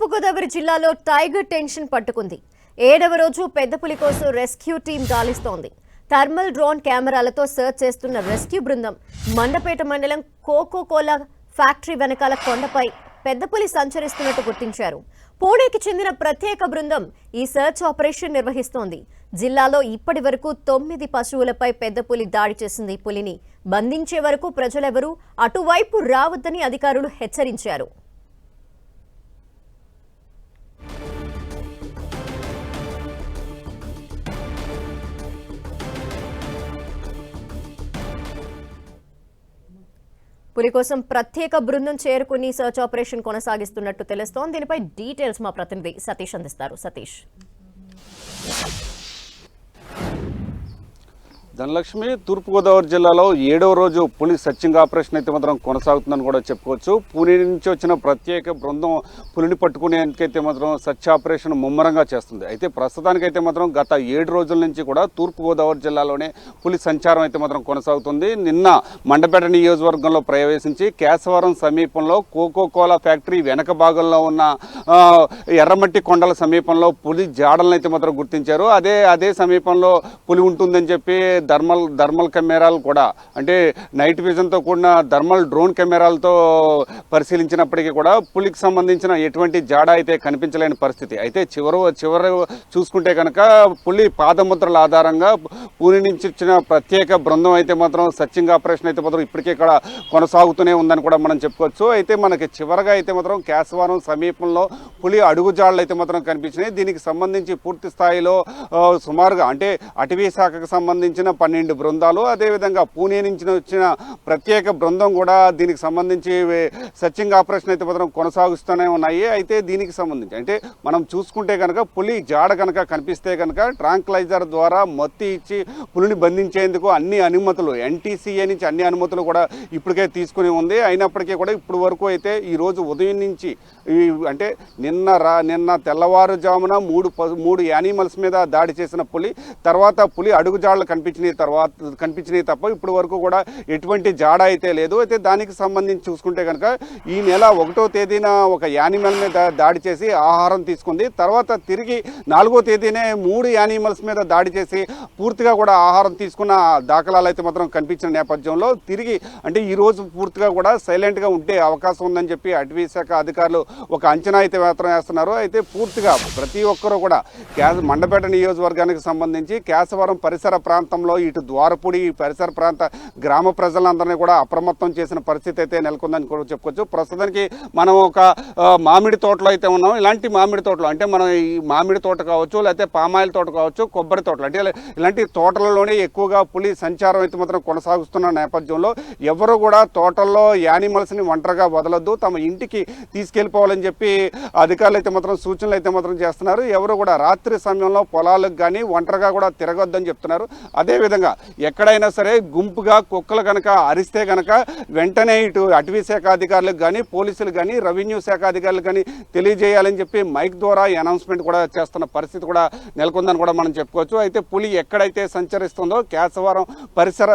తూర్పుగోదావరి జిల్లాలో tiger tension పట్టుకుంది. 7వ రోజు పెద్దపులి కోసం రెస్క్యూ టీం గాలిస్తోంది. థర్మల్ డ్రోన్ కెమెరాలతో సర్చ్ చేస్తున్న రెస్క్యూ బృందం మండపేట మండలం కోకోకోలా ఫ్యాక్టరీ వెనకాల కొండపై పెద్దపులి సంచరిస్తున్నట్టు గుర్తించారు. పూణేకి చెందిన ప్రత్యేక బృందం ఈ సర్చ్ ఆపరేషన్ నిర్వహిస్తోంది. జిల్లాలో ఇప్పటి వరకు 9 పశువులపై పెద్దపులి దాడి చేసింది. పులిని బంధించే వరకు ప్రజలెవరూ అటువైపు రావద్దని అధికారులు హెచ్చరించారు. పులి కోసం ప్రత్యేక బృందం చేరుకుని సర్చ్ ఆపరేషన్ కొనసాగిస్తున్నట్టు తెలుస్తోంది. దీనిపై డీటెయిల్స్ మా ప్రతినిధి సతీష్ అందిస్తారు. సతీష్. ధనలక్ష్మి, తూర్పుగోదావరి జిల్లాలో 7వ రోజు పులి సర్చింగ్ ఆపరేషన్ అయితే మాత్రం కొనసాగుతుందని కూడా చెప్పుకోవచ్చు. పూణే నుంచి వచ్చిన ప్రత్యేక బృందం పులిని పట్టుకునేందుకైతే మాత్రం సర్చ్ ఆపరేషన్ ముమ్మరంగా చేస్తుంది. అయితే ప్రస్తుతానికైతే మాత్రం గత 7 రోజుల నుంచి కూడా తూర్పుగోదావరి జిల్లాలోనే పులి సంచారం అయితే మాత్రం కొనసాగుతుంది. నిన్న మండపేట నియోజకవర్గంలో ప్రవేశించి కేశవరం సమీపంలో కోకోకోలా ఫ్యాక్టరీ వెనక భాగంలో ఉన్న ఎర్రమట్టి కొండల సమీపంలో పులి జాడలను అయితే మాత్రం గుర్తించారు. అదే సమీపంలో పులి ఉంటుందని చెప్పి థర్మల్ కెమెరాలు కూడా, అంటే నైట్ విజన్తో కూడిన థర్మల్ డ్రోన్ కెమెరాలతో పరిశీలించినప్పటికీ కూడా పులికి సంబంధించిన ఎటువంటి జాడ అయితే కనిపించలేని పరిస్థితి. అయితే చివరి చూసుకుంటే కనుక పులి పాదముద్రల ఆధారంగా పూణే నుంచి వచ్చిన ప్రత్యేక బృందం అయితే మాత్రం సర్చింగ్ ఆపరేషన్ అయితే మాత్రం ఇప్పటికే ఇక్కడ కొనసాగుతూనే ఉందని కూడా మనం చెప్పుకోవచ్చు. అయితే మనకి చివరగా అయితే మాత్రం కేశవరం సమీపంలో పులి అడుగుజాడలు అయితే మాత్రం కనిపించినాయి. దీనికి సంబంధించి పూర్తి స్థాయిలో సుమారుగా అంటే అటవీ శాఖకు సంబంధించిన 12 బృందాలు, అదేవిధంగా పూణే నుంచి వచ్చిన ప్రత్యేక బృందం కూడా దీనికి సంబంధించి సర్చింగ్ ఆపరేషన్ అయితే మాత్రం కొనసాగిస్తూనే ఉన్నాయి. అయితే దీనికి సంబంధించి అంటే మనం చూసుకుంటే కనుక పులి జాడ కనుక కనిపిస్తే కనుక ట్రాంక్లైజర్ ద్వారా మత్తి ఇచ్చి పులిని బంధించేందుకు అన్ని అనుమతులు NTCA నుంచి అన్ని అనుమతులు కూడా ఇప్పటికే తీసుకుని ఉంది. అయినప్పటికీ కూడా ఇప్పుడు వరకు అయితే ఈరోజు ఉదయం నుంచి అంటే నిన్న తెల్లవారుజామున మూడు యానిమల్స్ మీద దాడి చేసిన పులి తర్వాత పులి అడుగుజాడలు కనిపించినాయి తప్ప ఇప్పటి వరకు కూడా ఎటువంటి జాడ అయితే లేదు. అయితే దానికి సంబంధించి చూసుకుంటే కనుక ఈ నెల 1వ తేదీన ఒక యానిమల్ మీద దాడి చేసి ఆహారం తీసుకుంది. తర్వాత తిరిగి 4వ తేదీనే 3 యానిమల్స్ మీద దాడి చేసి పూర్తిగా కూడా ఆహారం తీసుకున్న దాఖలాలు అయితే మాత్రం కనిపించిన నేపథ్యంలో తిరిగి అంటే ఈరోజు పూర్తిగా కూడా సైలెంట్గా ఉండే అవకాశం ఉందని చెప్పి అటవీ శాఖ అధికారులు ఒక అంచనా అయితే మాత్రం వేస్తున్నారు. అయితే పూర్తిగా ప్రతి ఒక్కరూ కూడా మండపేట నియోజకవర్గానికి సంబంధించి కేశవరం పరిసర ప్రాంతంలో ఇటు ద్వారపూడి పరిసర ప్రాంత గ్రామ ప్రజలందరినీ కూడా అప్రమత్తం చేసిన పరిస్థితి అయితే నెలకొందని కూడా చెప్పుకోవచ్చు. ప్రస్తుతానికి మనం ఒక మామిడి తోటలో అయితే ఉన్నాం. ఇలాంటి మామిడి తోటలో అంటే మనం ఈ మామిడి తోట కావచ్చు, లేకపోతే పామాయిల్ తోట కావచ్చు, కొబ్బరి తోటలు అంటే ఇలాంటి తోటలలోనే ఎక్కువగా పులి సంచారం అయితే మాత్రం కొనసాగుతున్న నేపథ్యంలో ఎవరు కూడా తోటల్లో యానిమల్స్ని ఒంటరిగా వదలొద్దు, తమ ఇంటికి తీసుకెళ్ళిపోవాలని చెప్పి అధికారులు అయితే మాత్రం సూచనలు అయితే మాత్రం చేస్తున్నారు. ఎవరు కూడా రాత్రి సమయంలో పొలాలకు కానీ ఒంటరిగా కూడా తిరగొద్దని చెప్తున్నారు. అదేవిధంగా ఎక్కడైనా సరే గుంపుగా కుక్కలు కనుక అరిస్తే కనుక వెంటనే ఇటు అటవీ శాఖ అధికారులకు కానీ పోలీసులు కానీ రెవెన్యూ శాఖ అధికారులకు కానీ తెలియజేయాలని చెప్పి మైక్ ద్వారా అనౌన్స్మెంట్ కూడా చేస్తున్న పరిస్థితి కూడా నెలకొందని కూడా మనం చెప్పుకోవచ్చు. అయితే పులి ఎక్కడైతే సంచరిస్తుందో కేశవరం పరిసర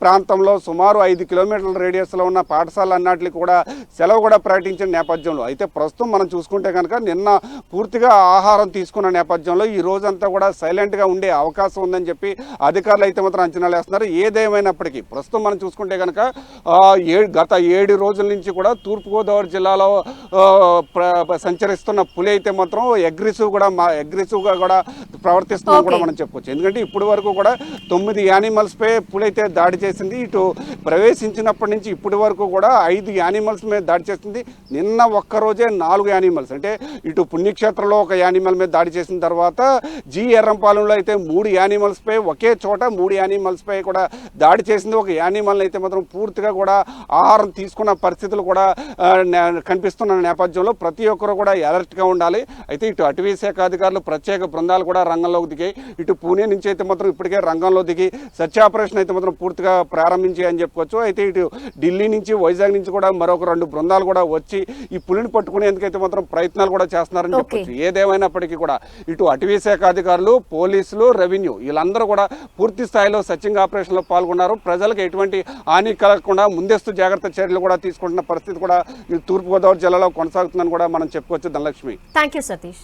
ప్రాంతంలో సుమారు 5 కిలోమీటర్ల రేడియస్లో ఉన్న పాఠశాల అన్నిటికి కూడా సెలవు కూడా ప్రకటించిన నేపథ్యంలో అయితే ప్రస్తుతం మనం చూసుకుంటే కనుక నిన్న పూర్తిగా ఆహారం తీసుకున్న నేపథ్యంలో ఈ రోజంతా కూడా సైలెంట్గా ఉండే అవకాశం ఉందని చెప్పి అధికారులు అయితే మాత్రం అంచనాలు వేస్తున్నారు. ఏదేమైనప్పటికీ ప్రస్తుతం మనం చూసుకుంటే కనుక గత 7 రోజుల నుంచి కూడా తూర్పుగోదావరి జిల్లాలో సంచరిస్తున్న పులి అయితే మాత్రం అగ్రెసివ్గా కూడా ప్రవర్తిస్తుందని కూడా మనం చెప్పుకోవచ్చు. ఎందుకంటే ఇప్పటి వరకు కూడా 9 యానిమల్స్పై పులి అయితే దాడి చేసింది. ఇటు ప్రవేశించినప్పటి నుంచి ఇప్పటి వరకు కూడా 5 యానిమల్స్ మీద దాడి చేసింది. నిన్న ఒక్కరోజే 4 యానిమల్స్ అంటే ఇటు పుణ్యక్షేత్రంలో ఒక యానిమల్ మీద దాడి చేసిన తర్వాత ఎర్రంపాలెంలో అయితే 3 యానిమల్స్పై ఒకే చోట 3 యానిమల్స్పై కూడా దాడి చేసింది. ఒక యానిమల్ని అయితే మాత్రం పూర్తిగా కూడా ఆహారం తీసుకున్న పరిస్థితులు కూడా కనిపిస్తున్న నేపథ్యంలో ప్రతి ఒక్కరు కూడా అలర్ట్గా ఉండాలి. అయితే ఇటు అటవీ శాఖ అధికారులు ప్రత్యేక బృందాలు కూడా రంగంలోకి దిగాయి. ఇటు పూణే నుంచి అయితే మాత్రం ఇప్పటికే రంగంలో దిగి సెర్చ్ ఆపరేషన్ అయితే మాత్రం పూర్తిగా ప్రారంభించి అని చెప్పుకోవచ్చు. అయితే ఇటు ఢిల్లీ నుంచి వైజాగ్ నుంచి కూడా మరొక 2 బృందాలు కూడా వచ్చి ఈ పులిని పట్టుకునేందుకైతే మాత్రం ప్రయత్నాలు కూడా చేస్తున్నారని చెప్పొచ్చు. ఏదేమైనప్పటికీ కూడా ఇటు అటవీ శాఖ అధికారులు, పోలీసులు, రెవెన్యూ వీళ్ళందరూ కూడా పూర్తి స్థాయిలో సర్చింగ్ ఆపరేషన్లో పాల్గొన్నారు. ప్రజలకు ఎటువంటి హాని కలగకుండా ముందస్తు జాగ్రత్త చర్యలు కూడా తీసుకుంటున్న పరిస్థితి కూడా ఈ తూర్పుగోదావరి జిల్లాలో కొనసాగుతుందని కూడా మనం చెప్పుకోవచ్చు. ధనలక్ష్మి. Thank you Satish.